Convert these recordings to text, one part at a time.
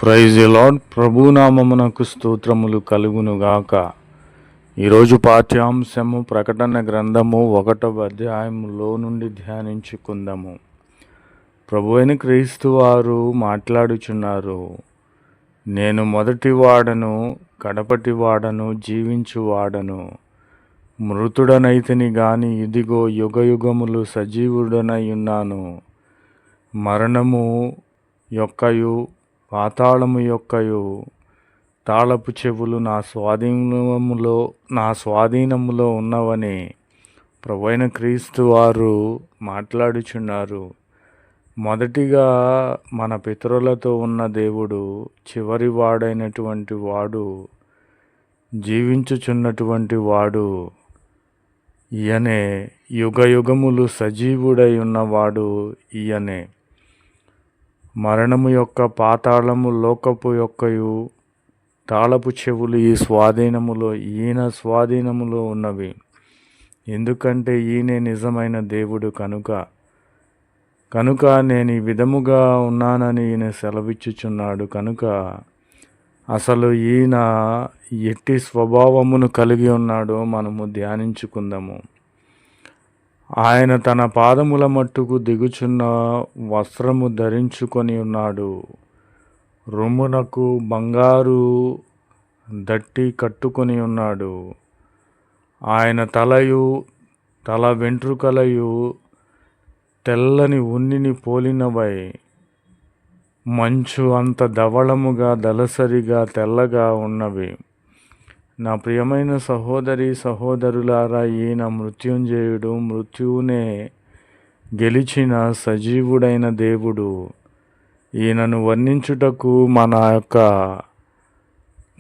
Praise the lord. ప్రభునామమునకు స్తోత్రములు కలుగునుగాక. ఈరోజు పాఠ్యాంశము ప్రకటన గ్రంథము 1వ అధ్యాయములో నుండి ధ్యానించుకుందాము. ప్రభు అయిన క్రీస్తు వారు మాట్లాడుచున్నారు. నేను మొదటి వాడను, కడపటి వాడను, జీవించువాడను. మృతుడనైతిని గాని ఇదిగో యుగయుగములు సజీవుడనై ఉన్నాను. మరణము యొక్కయు పాతాళము యొక్కయు తాళపు చెవులు నా స్వాధీనములో ఉన్నవని ప్రభువైన క్రీస్తు వారు మాట్లాడుచున్నారు. మొదటిగా మన పితరులతో ఉన్న దేవుడు చివరి వాడైనటువంటి వాడు, జీవించుచున్నటువంటి వాడు, ఈయనే యుగయుగములు సజీవుడై ఉన్నవాడు ఈయనే. మరణము యొక్క పాతాళము లోకపు యొక్కయు తాళపు చెవులు ఈయన స్వాధీనములో ఉన్నవి. ఎందుకంటే ఈయనే నిజమైన దేవుడు కనుక నేను ఈ విధముగా ఉన్నానని ఈయన సెలవిచ్చుచున్నాడు. కనుక అసలు ఈయన ఎట్టి స్వభావమును కలిగి ఉన్నాడో మనము ధ్యానించుకుందాము. ఆయన తన పాదముల మట్టుకు దిగుచున్న వస్త్రము ధరించుకొని ఉన్నాడు. రొమ్మునకు బంగారు దట్టి కట్టుకొని ఉన్నాడు. ఆయన తల వెంట్రుకలయు తెల్లని ఉన్నిని పోలినవై, మంచు అంత ధవళముగా దళసరిగా తెల్లగా ఉన్నవి. నా ప్రియమైన సహోదరి సహోదరులారా, ఈయన మృత్యుంజయుడు, మృత్యువునే గెలిచిన సజీవుడైన దేవుడు. ఈయనను వర్ణించుటకు మన యొక్క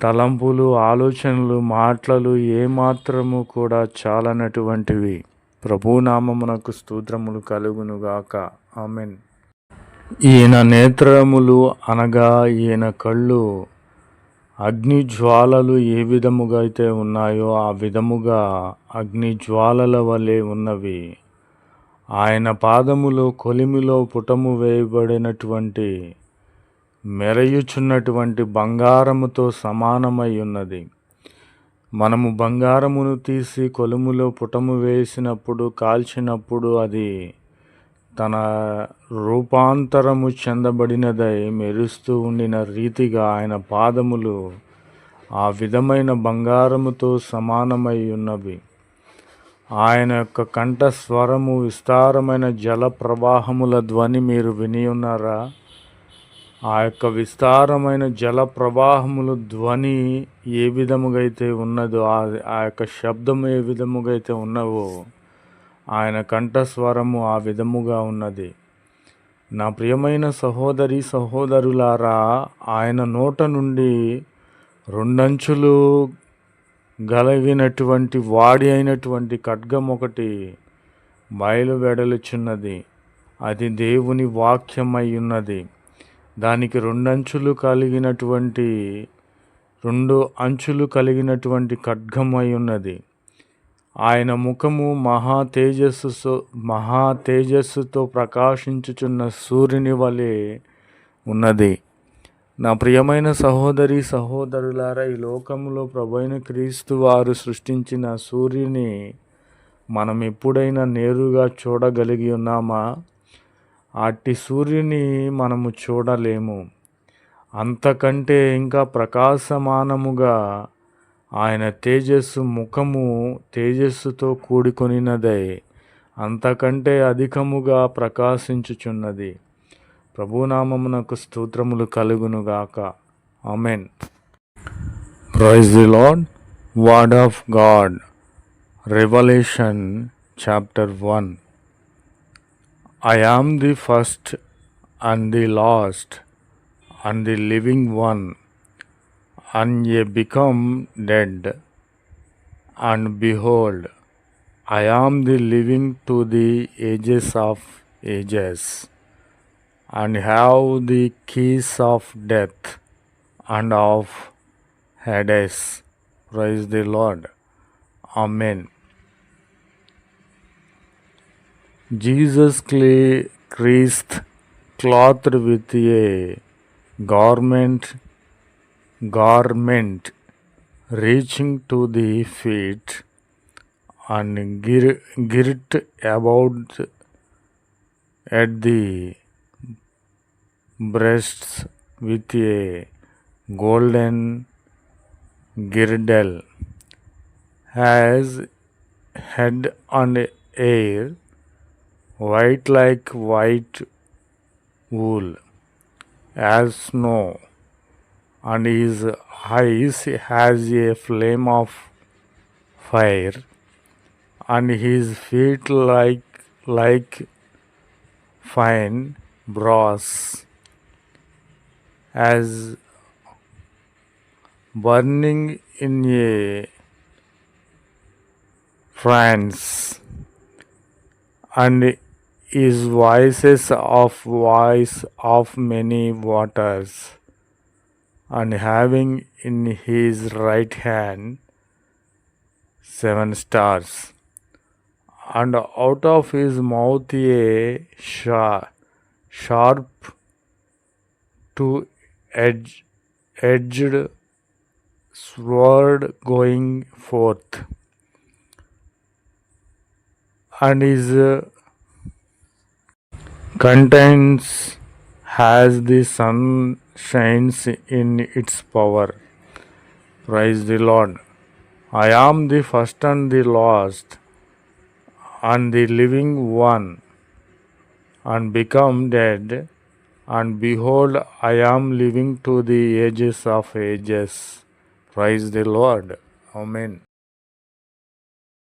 తలంపులు, ఆలోచనలు, మాటలు ఏమాత్రము కూడా చాలనటువంటివి. ప్రభునామమునకు స్తోత్రములు కలుగునుగాక. ఆమెన్. ఈయన నేత్రములు అనగా ఈయన కళ్ళు అగ్ని జ్వాలలు ఏ విధముగా అయితే ఉన్నాయో ఆ విధముగా అగ్ని జ్వాలల వలె ఉన్నవి. ఆయన పాదములో కొలిమిలో పుటము వేయబడినటువంటి మెరయుచున్నటువంటి బంగారముతో సమానమై ఉన్నది. మనము బంగారమును తీసి కొలిమిలో పుటము వేసినప్పుడు, కాల్చినప్పుడు అది తన రూపాంతరము చెందబడినదై మెరుస్తూ ఉండిన రీతిగా ఆయన పాదములు ఆ విధమైన బంగారముతో సమానమై ఉన్నవి. ఆయన యొక్క కంఠస్వరము విస్తారమైన జల ప్రవాహముల ధ్వని మీరు విని ఉన్నారా? ఆ యొక్క విస్తారమైన జల ప్రవాహముల ధ్వని ఏ విధముగా అయితే ఉన్నదో, ఆ యొక్క శబ్దం ఏ విధముగా అయితే ఉన్నవో, ఆయన కంఠస్వరము ఆ విధముగా ఉన్నది. నా ప్రియమైన సహోదరి సహోదరులారా, ఆయన నోట నుండి రెండంచులు గలిగినటువంటి వాడి అయినటువంటి ఖడ్గం ఒకటి బయలువెడలుచున్నది. అది దేవుని వాక్యమై ఉన్నది. దానికి రెండు అంచులు కలిగినటువంటి ఖడ్గమై ఉన్నది. ఆయన ముఖము మహా తేజస్సుతో ప్రకాశించుచున్న సూర్యుని వలె ఉన్నది. నా ప్రియమైన సహోదరి సహోదరులారా, ఈ లోకంలో ప్రభువైన క్రీస్తు వారు సృష్టించిన సూర్యుని మనం ఎప్పుడైనా నేరుగా చూడగలిగి ఉన్నామా? అట్టి సూర్యుని మనము చూడలేము. అంతకంటే ఇంకా ప్రకాశమానముగా ఆయన ముఖము తేజస్సుతో కూడుకొనినదై అంతకంటే అధికముగా ప్రకాశించుచున్నది. ప్రభునామమునకు స్తోత్రములు కలుగునుగాక. Amen. Praise the Lord. Word of God. Revelation chapter 1. I am the first and the last and the living one, and ye become dead. And behold, I am the living to the ages of ages, and have the keys of death and of Hades. Praise the Lord. Amen. Jesus Christ, clothed with a garment, garment reaching to the feet, and girt about at the breasts with a golden girdle, has head and hair white like white wool as snow, and his eyes has a flame of fire, and his feet like fine brass, as burning in a furnace, and his voice of many waters, and having in his right hand 7 stars, and out of his mouth a sharp two edged sword going forth, and his contents has the sun shines in its power. Praise the Lord. I am the first and the last, and the living one, and become dead, and behold, I am living to the ages of ages. Praise the Lord. Amen.